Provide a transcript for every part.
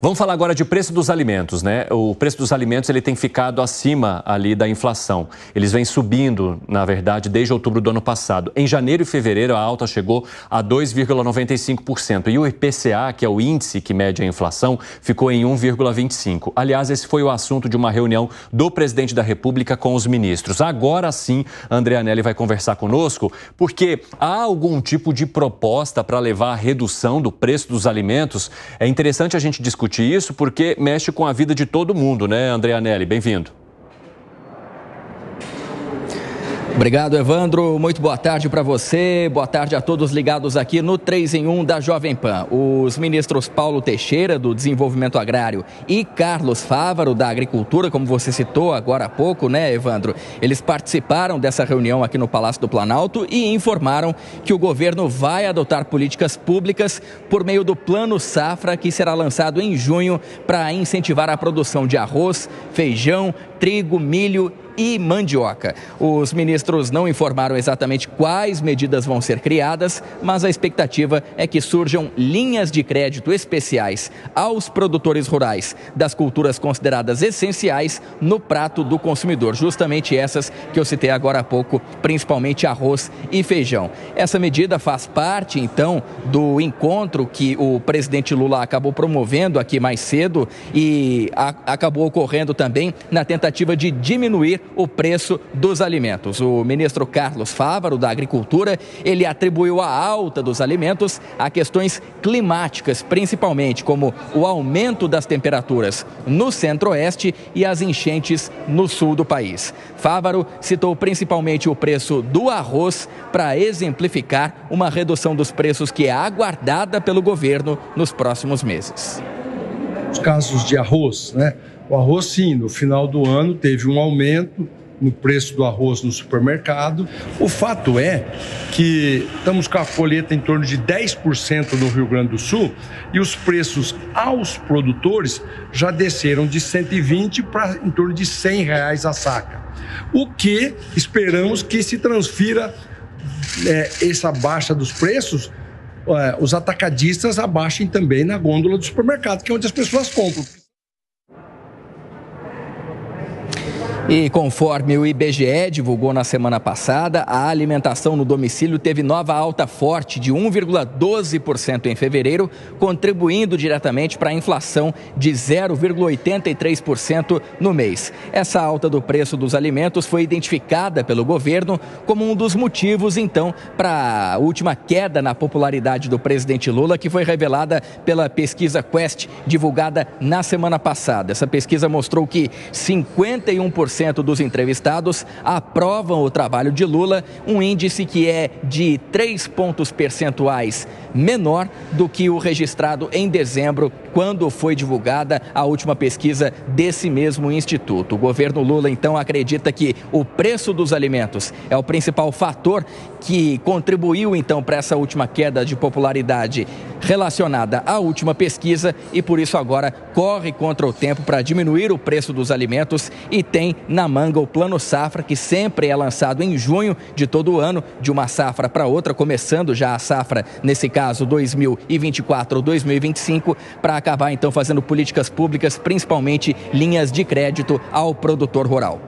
Vamos falar agora de preço dos alimentos, né? O preço dos alimentos ele tem ficado acima ali da inflação. Eles vêm subindo, na verdade, desde outubro do ano passado. Em janeiro e fevereiro, a alta chegou a 2,95%. E o IPCA, que é o índice que mede a inflação, ficou em 1,25%. Aliás, esse foi o assunto de uma reunião do presidente da República com os ministros. Agora sim, André Anelli vai conversar conosco, porque há algum tipo de proposta para levar à redução do preço dos alimentos. É interessante a gente discutir isso porque mexe com a vida de todo mundo, né, André Anelli? Bem-vindo. Obrigado, Evandro. Muito boa tarde para você. Boa tarde a todos ligados aqui no 3 em 1 da Jovem Pan. Os ministros Paulo Teixeira, do Desenvolvimento Agrário, e Carlos Fávaro, da Agricultura, como você citou agora há pouco, né, Evandro? Eles participaram dessa reunião aqui no Palácio do Planalto e informaram que o governo vai adotar políticas públicas por meio do Plano Safra, que será lançado em junho para incentivar a produção de arroz, feijão, trigo, milho e mandioca. Os ministros não informaram exatamente quais medidas vão ser criadas, mas a expectativa é que surjam linhas de crédito especiais aos produtores rurais das culturas consideradas essenciais no prato do consumidor, justamente essas que eu citei agora há pouco, principalmente arroz e feijão. Essa medida faz parte, então, do encontro que o presidente Lula acabou promovendo aqui mais cedo e acabou ocorrendo também na tentativa de diminuir o preço dos alimentos. O ministro Carlos Fávaro, da Agricultura, ele atribuiu a alta dos alimentos a questões climáticas, principalmente como o aumento das temperaturas no centro-oeste e as enchentes no sul do país. Fávaro citou principalmente o preço do arroz para exemplificar uma redução dos preços que é aguardada pelo governo nos próximos meses. Os casos de arroz, né? O arroz, sim, no final do ano teve um aumento no preço do arroz no supermercado. O fato é que estamos com a colheita em torno de 10% no Rio Grande do Sul e os preços aos produtores já desceram de 120 para em torno de R$100 a saca. O que esperamos que se transfira essa baixa dos preços, os atacadistas abaixem também na gôndola do supermercado, que é onde as pessoas compram. E conforme o IBGE divulgou na semana passada, a alimentação no domicílio teve nova alta forte de 1,12% em fevereiro, contribuindo diretamente para a inflação de 0,83% no mês. Essa alta do preço dos alimentos foi identificada pelo governo como um dos motivos, então, para a última queda na popularidade do presidente Lula, que foi revelada pela pesquisa Quest, divulgada na semana passada. Essa pesquisa mostrou que 51% dos entrevistados aprovam o trabalho de Lula, um índice que é de 3 pontos percentuais menor do que o registrado em dezembro, quando foi divulgada a última pesquisa desse mesmo instituto. O governo Lula, então, acredita que o preço dos alimentos é o principal fator que contribuiu, então, para essa última queda de popularidade relacionada à última pesquisa e, por isso, agora corre contra o tempo para diminuir o preço dos alimentos e tem na manga o Plano Safra, que sempre é lançado em junho de todo o ano, de uma safra para outra, começando já a safra, nesse caso, 2024 ou 2025, para acabar, então, fazendo políticas públicas, principalmente linhas de crédito ao produtor rural.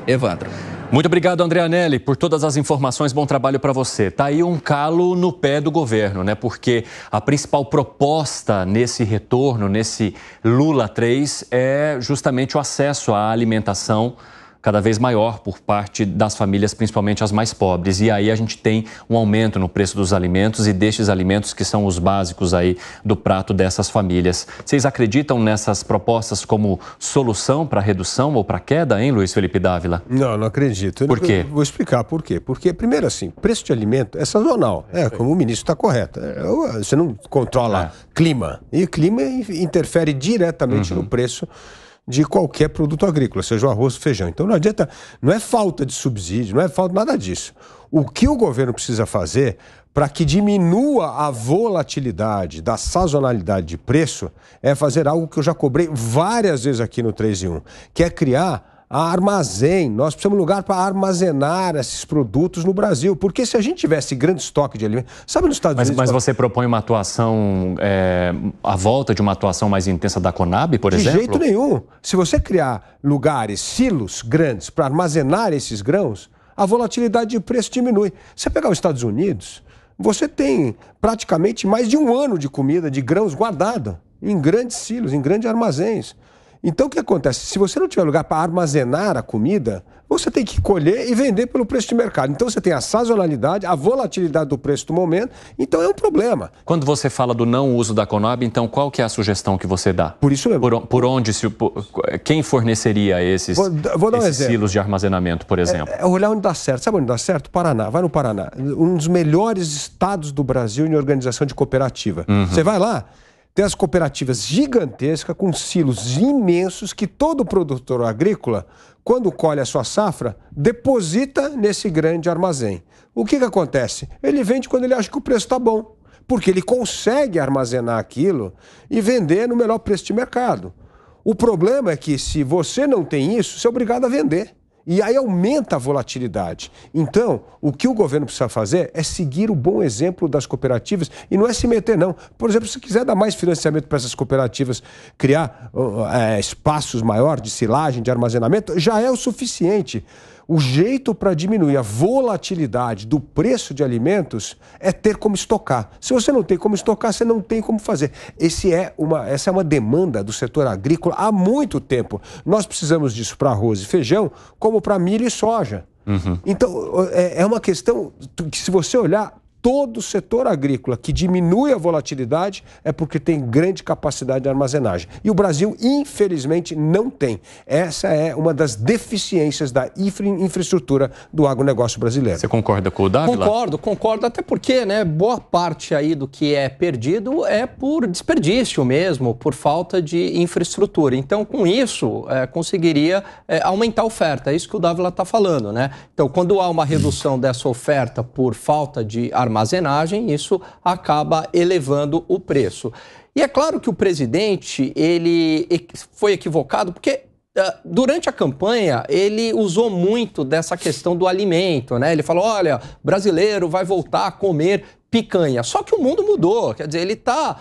Evandro. Muito obrigado, André Anelli, por todas as informações. Bom trabalho para você. Tá aí um calo no pé do governo, né? Porque a principal proposta nesse retorno, nesse Lula 3, é justamente o acesso à alimentação cada vez maior por parte das famílias, principalmente as mais pobres. E aí a gente tem um aumento no preço dos alimentos e destes alimentos que são os básicos aí do prato dessas famílias. Vocês acreditam nessas propostas como solução para redução ou para queda, hein, Luiz Felipe Dávila? Não, não acredito. Por quê? Vou explicar por quê. Porque, primeiro assim, preço de alimento é sazonal. Como o ministro está correto. Você não controla clima. E o clima interfere diretamente no preço de qualquer produto agrícola, seja o arroz ou feijão. Então não adianta, não é falta de subsídio, não é falta nada disso. O que o governo precisa fazer para que diminua a volatilidade da sazonalidade de preço é fazer algo que eu já cobrei várias vezes aqui no 3 em 1, que é criar armazém. Nós precisamos de lugar para armazenar esses produtos no Brasil. Porque se a gente tivesse grande estoque de alimentos... Sabe nos Estados Unidos... Mas você propõe uma atuação, a volta de uma atuação mais intensa da Conab, por exemplo? De jeito nenhum. Se você criar lugares, silos grandes para armazenar esses grãos, a volatilidade de preço diminui. Você pegar os Estados Unidos, você tem praticamente mais de um ano de comida, de grãos guardado em grandes silos, em grandes armazéns. Então, o que acontece? Se você não tiver lugar para armazenar a comida, você tem que colher e vender pelo preço de mercado. Então, você tem a sazonalidade, a volatilidade do preço do momento. Então, é um problema. Quando você fala do não uso da Conab, então, qual que é a sugestão que você dá? Por isso mesmo. Por onde, quem forneceria esses silos de armazenamento, por exemplo? É olhar onde dá certo. Sabe onde dá certo? Paraná. Vai no Paraná. Um dos melhores estados do Brasil em organização de cooperativa. Você vai lá... Tem as cooperativas gigantescas, com silos imensos, que todo produtor agrícola, quando colhe a sua safra, deposita nesse grande armazém. O que acontece? Ele vende quando ele acha que o preço está bom, porque ele consegue armazenar aquilo e vender no melhor preço de mercado. O problema é que, se você não tem isso, você é obrigado a vender. E aí aumenta a volatilidade. Então, o que o governo precisa fazer é seguir o bom exemplo das cooperativas e não é se meter, não. Por exemplo, se quiser dar mais financiamento para essas cooperativas, criar espaços maiores de silagem, de armazenamento, já é o suficiente. O jeito para diminuir a volatilidade do preço de alimentos é ter como estocar. Se você não tem como estocar, você não tem como fazer. Essa é uma demanda do setor agrícola há muito tempo. Nós precisamos disso para arroz e feijão, como para milho e soja. Então, é uma questão que, se você olhar, todo o setor agrícola que diminui a volatilidade é porque tem grande capacidade de armazenagem. E o Brasil, infelizmente, não tem. Essa é uma das deficiências da infraestrutura do agronegócio brasileiro. Você concorda com o Dávila? Concordo, até porque, né, boa parte aí do que é perdido é por desperdício mesmo, por falta de infraestrutura. Então, com isso, conseguiria aumentar a oferta. É isso que o Dávila está falando, né? Então, quando há uma redução dessa oferta por falta de armazenagem, isso acaba elevando o preço. E é claro que o presidente, ele foi equivocado, porque durante a campanha ele usou muito dessa questão do alimento, né? Ele falou, olha, brasileiro vai voltar a comer picanha. Só que o mundo mudou, quer dizer, ele está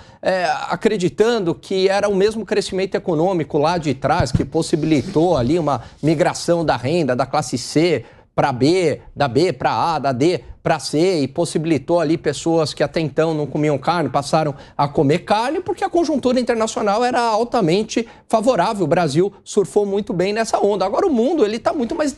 acreditando que era o mesmo crescimento econômico lá de trás que possibilitou ali uma migração da renda da classe C para B, da B para A, da D para C, e possibilitou ali pessoas que até então não comiam carne, passaram a comer carne, porque a conjuntura internacional era altamente favorável. O Brasil surfou muito bem nessa onda. Agora o mundo está muito mais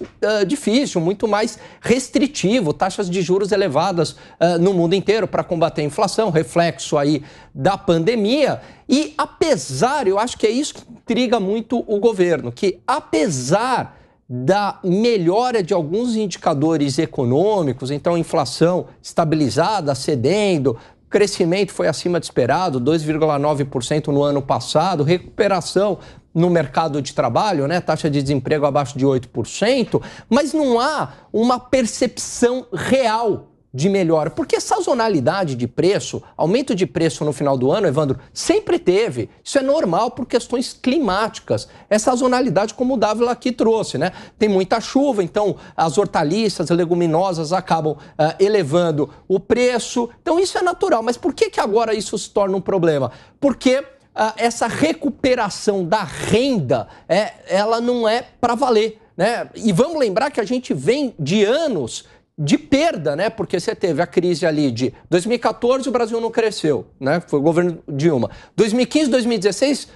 difícil, muito mais restritivo, taxas de juros elevadas no mundo inteiro para combater a inflação, reflexo aí da pandemia. E apesar, eu acho que é isso que intriga muito o governo, que apesar da melhora de alguns indicadores econômicos, então inflação estabilizada, cedendo, crescimento foi acima de esperado, 2,9% no ano passado, recuperação no mercado de trabalho, né, taxa de desemprego abaixo de 8%, mas não há uma percepção real de melhora, porque sazonalidade de preço, aumento de preço no final do ano, Evandro, sempre teve. Isso é normal por questões climáticas. É sazonalidade, como o Dávila aqui trouxe, né? Tem muita chuva, então as hortaliças, leguminosas acabam elevando o preço. Então isso é natural. Mas por que agora isso se torna um problema? Porque essa recuperação da renda, ela não é para valer, né? E vamos lembrar que a gente vem de anos de perda, né? Porque você teve a crise ali de 2014, o Brasil não cresceu, né? Foi o governo Dilma. 2015, 2016,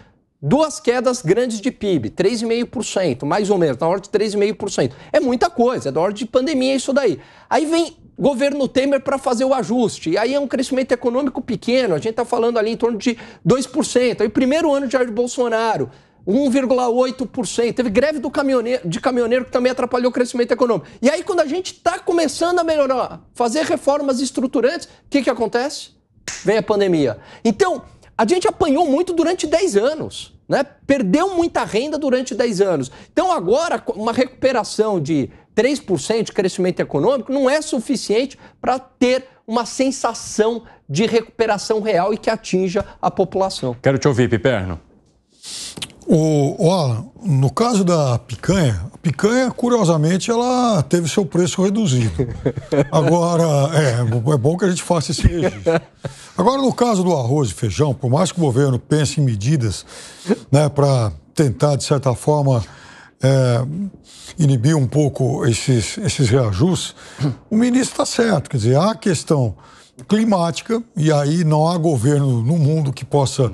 duas quedas grandes de PIB, 3,5%, mais ou menos, na ordem de 3,5%. É muita coisa, é da ordem de pandemia isso daí. Aí vem governo Temer para fazer o ajuste, e aí é um crescimento econômico pequeno, a gente está falando ali em torno de 2%. Aí primeiro ano de Jair Bolsonaro, 1,8%. Teve greve de caminhoneiro que também atrapalhou o crescimento econômico. E aí, quando a gente está começando a melhorar, fazer reformas estruturantes, o que acontece? Vem a pandemia. Então, a gente apanhou muito durante 10 anos, né? Perdeu muita renda durante 10 anos. Então, agora, uma recuperação de 3% de crescimento econômico não é suficiente para ter uma sensação de recuperação real e que atinja a população. Quero te ouvir, Piperno. Alan, no caso da picanha, a picanha, curiosamente, ela teve seu preço reduzido. Agora, é bom que a gente faça esse registro. Agora, no caso do arroz e feijão, por mais que o governo pense em medidas, né, para tentar, de certa forma, inibir um pouco esses reajustes, o ministro está certo. Quer dizer, há a questão climática, e aí não há governo no mundo que possa,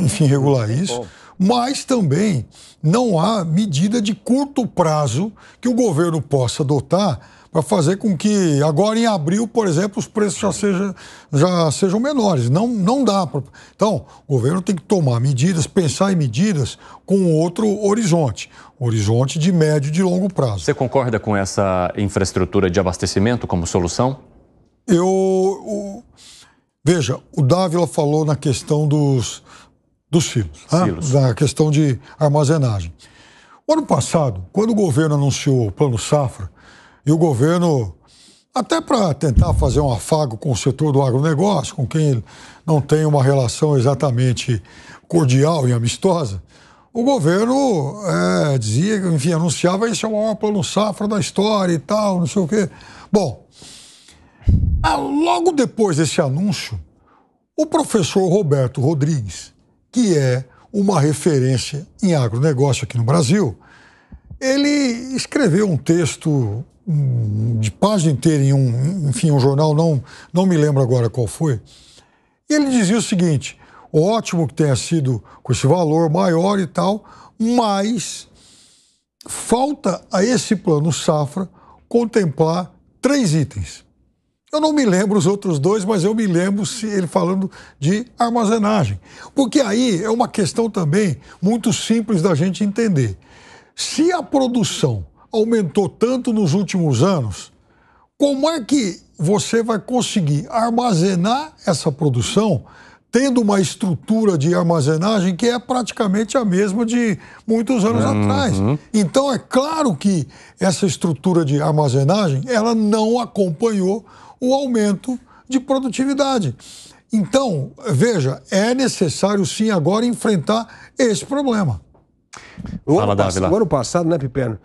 enfim, regular isso. Mas também não há medida de curto prazo que o governo possa adotar para fazer com que agora em abril, por exemplo, os preços já sejam menores. Não dá. Então, o governo tem que tomar medidas, pensar em medidas com outro horizonte de médio e de longo prazo. Você concorda com essa infraestrutura de abastecimento como solução? Veja, o Dávila falou na questão dos silos. Na questão de armazenagem. O ano passado, quando o governo anunciou o Plano Safra, e o governo, até para tentar fazer um afago com o setor do agronegócio, com quem não tem uma relação exatamente cordial e amistosa, o governo dizia, enfim, anunciava esse é o maior Plano Safra da história e tal, não sei o quê. Bom, logo depois desse anúncio, o professor Roberto Rodrigues, que é uma referência em agronegócio aqui no Brasil, ele escreveu um texto de página inteira em um jornal, não me lembro agora qual foi, e ele dizia o seguinte: ótimo que tenha sido com esse valor maior e tal, mas falta a esse Plano Safra contemplar 3 itens. Eu não me lembro os outros 2, mas eu me lembro ele falando de armazenagem. Porque aí é uma questão também muito simples da gente entender. Se a produção aumentou tanto nos últimos anos, como é que você vai conseguir armazenar essa produção tendo uma estrutura de armazenagem que é praticamente a mesma de muitos anos atrás? Então é claro que essa estrutura de armazenagem ela não acompanhou o aumento de produtividade. Então, veja, é necessário sim agora enfrentar esse problema. O ano passado, né, Pipeno?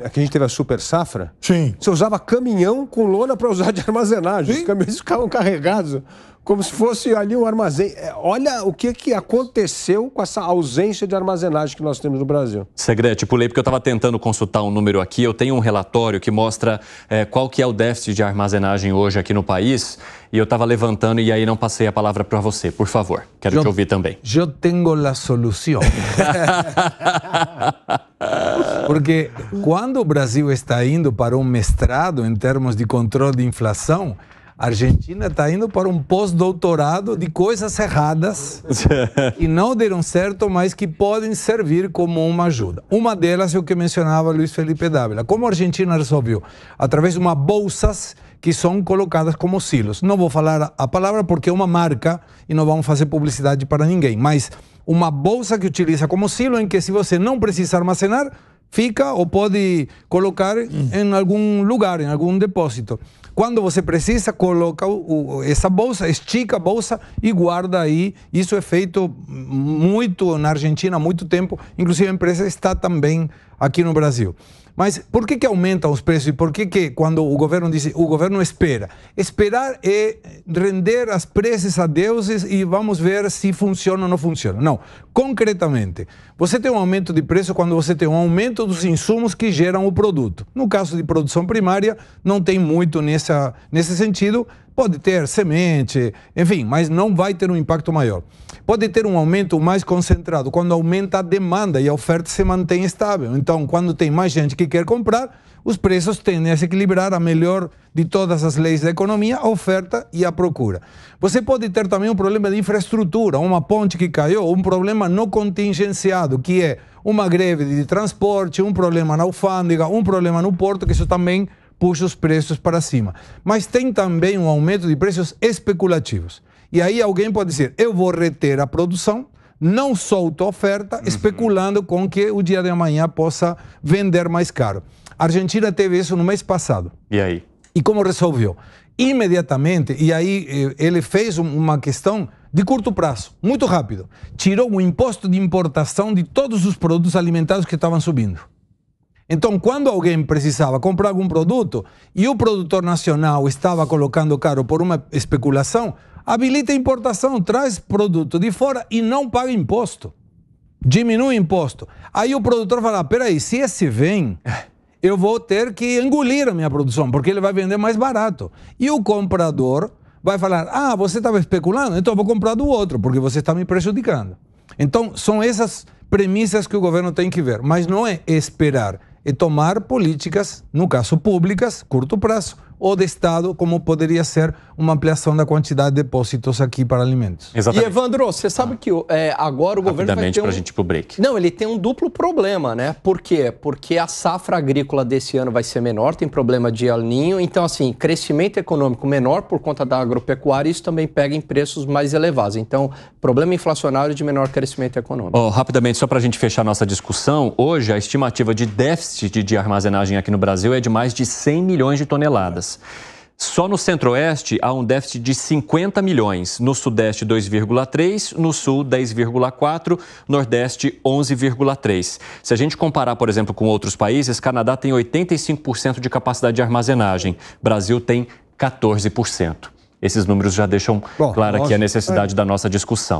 Aqui a gente teve a super safra. Sim. Você usava caminhão com lona para usar de armazenagem. Sim. Os caminhões ficavam carregados como se fosse ali um armazém. Olha o que aconteceu com essa ausência de armazenagem que nós temos no Brasil. Segrete, pulei porque eu estava tentando consultar um número aqui. Eu tenho um relatório que mostra qual que é o déficit de armazenagem hoje aqui no país. E eu estava levantando e aí não passei a palavra para você. Por favor, quero te ouvir também. Eu tenho a solução. Porque quando o Brasil está indo para um mestrado em termos de controle de inflação, a Argentina está indo para um pós-doutorado de coisas erradas que não deram certo, mas que podem servir como uma ajuda. Uma delas é o que mencionava Luiz Felipe Dávila. Como a Argentina resolveu? Através de uma bolsas que são colocadas como silos. Não vou falar a palavra porque é uma marca e não vamos fazer publicidade para ninguém, mas uma bolsa que utiliza como silo em que se você não precisa armazenar, fica ou pode colocar em algum lugar, em algum depósito. Quando você precisa, coloca essa bolsa, estica a bolsa e guarda aí. Isso é feito muito na Argentina há muito tempo. Inclusive a empresa está também aqui no Brasil. Mas por que aumentam os preços e por que quando o governo diz, o governo espera? Esperar é render as preces a deuses e vamos ver se funciona ou não funciona. Não, concretamente, você tem um aumento de preço quando você tem um aumento dos insumos que geram o produto. No caso de produção primária, não tem muito nesse sentido. Pode ter semente, enfim, mas não vai ter um impacto maior. Pode ter um aumento mais concentrado quando aumenta a demanda e a oferta se mantém estável. Então, quando tem mais gente que quer comprar, os preços tendem a se equilibrar. A melhor de todas as leis da economia, a oferta e a procura. Você pode ter também um problema de infraestrutura, uma ponte que caiu, um problema não contingenciado, que é uma greve de transporte, um problema na alfândega, um problema no porto, que isso também puxa os preços para cima. Mas tem também um aumento de preços especulativos. E aí alguém pode dizer, eu vou reter a produção, não solto a oferta, especulando com que o dia de amanhã possa vender mais caro. A Argentina teve isso no mês passado. E aí? E como resolveu? Imediatamente, e aí ele fez uma questão de curto prazo, muito rápido. Tirou o imposto de importação de todos os produtos alimentares que estavam subindo. Então, quando alguém precisava comprar algum produto e o produtor nacional estava colocando caro por uma especulação, habilita a importação, traz produto de fora e não paga imposto. Diminui o imposto. Aí o produtor fala, peraí, se esse vem, eu vou ter que engolir a minha produção, porque ele vai vender mais barato. E o comprador vai falar, você estava especulando, então eu vou comprar do outro, porque você está me prejudicando. Então, são essas premissas que o governo tem que ver, mas não é esperar, é tomar políticas, no caso públicas, curto prazo, ou de Estado, como poderia ser uma ampliação da quantidade de depósitos aqui para alimentos. Exatamente. E, Evandro, você sabe que agora o governo vai ter para a gente ir pro break. Não, ele tem um duplo problema, né? Por quê? Porque a safra agrícola desse ano vai ser menor, tem problema de El Niño, então, assim, crescimento econômico menor por conta da agropecuária, isso também pega em preços mais elevados. Então, problema inflacionário de menor crescimento econômico. Rapidamente, só para a gente fechar nossa discussão, hoje a estimativa de déficit de armazenagem aqui no Brasil é de mais de 100 milhões de toneladas. Só no Centro-Oeste há um déficit de 50 milhões, no Sudeste 2,3, no Sul 10,4, Nordeste 11,3. Se a gente comparar, por exemplo, com outros países, Canadá tem 85% de capacidade de armazenagem, Brasil tem 14%. Esses números já deixam clara aqui a necessidade da nossa discussão.